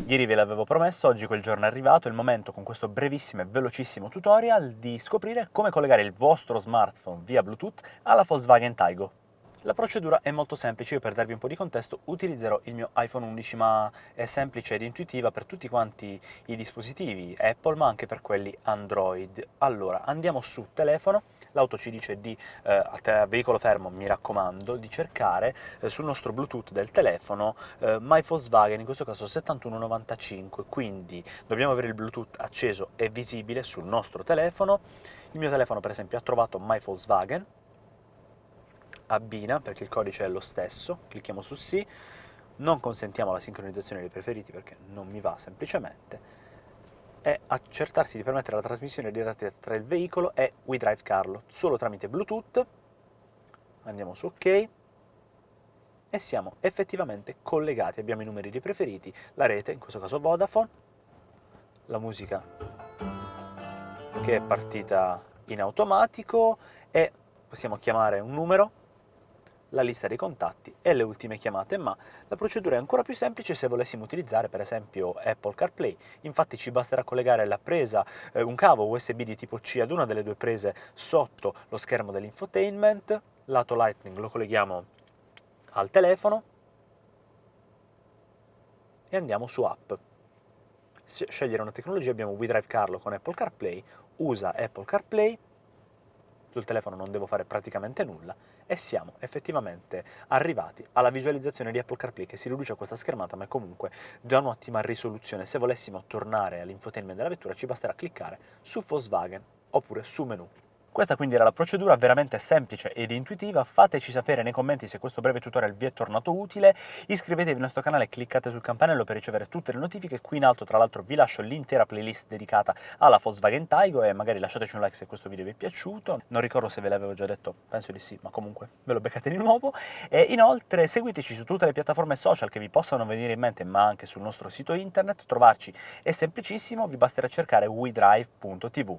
Ieri ve l'avevo promesso, oggi quel giorno è arrivato, è il momento con questo brevissimo e velocissimo tutorial di scoprire come collegare il vostro smartphone via Bluetooth alla Volkswagen Taigo. La procedura è molto semplice, io per darvi un po' di contesto utilizzerò il mio iPhone 11, ma è semplice ed intuitiva per tutti quanti i dispositivi Apple, ma anche per quelli Android. Allora, andiamo su telefono, l'auto ci dice di, a veicolo fermo mi raccomando, di cercare sul nostro Bluetooth del telefono My Volkswagen, in questo caso 7195, quindi dobbiamo avere il Bluetooth acceso e visibile sul nostro telefono. Il mio telefono per esempio ha trovato My Volkswagen, abbina perché il codice è lo stesso, clicchiamo su sì, non consentiamo la sincronizzazione dei preferiti perché non mi va semplicemente, e accertarsi di permettere la trasmissione diretta tra il veicolo e WeDrive Carlo, solo tramite Bluetooth. Andiamo su OK e siamo effettivamente collegati, abbiamo i numeri dei preferiti, la rete, in questo caso Vodafone, la musica che è partita in automatico e possiamo chiamare un numero, la lista dei contatti e le ultime chiamate, ma la procedura è ancora più semplice se volessimo utilizzare per esempio Apple CarPlay. Infatti ci basterà collegare la presa, un cavo USB di tipo C ad una delle due prese sotto lo schermo dell'infotainment, lato Lightning lo colleghiamo al telefono e andiamo su App. Scegliere una tecnologia, abbiamo WeDrive Carlo con Apple CarPlay, usa Apple CarPlay, sul telefono non devo fare praticamente nulla e siamo effettivamente arrivati alla visualizzazione di Apple CarPlay che si riduce a questa schermata ma è comunque di un'ottima risoluzione. Se volessimo tornare all'infotainment della vettura ci basterà cliccare su Volkswagen oppure su menu. Questa quindi era la procedura, veramente semplice ed intuitiva. Fateci sapere nei commenti se questo breve tutorial vi è tornato utile, iscrivetevi al nostro canale e cliccate sul campanello per ricevere tutte le notifiche. Qui in alto tra l'altro vi lascio l'intera playlist dedicata alla Volkswagen Taigo e magari lasciateci un like se questo video vi è piaciuto. Non ricordo se ve l'avevo già detto, penso di sì, ma comunque ve lo beccate di nuovo. E inoltre seguiteci su tutte le piattaforme social che vi possano venire in mente, ma anche sul nostro sito internet. Trovarci è semplicissimo, vi basterà cercare wedrive.tv.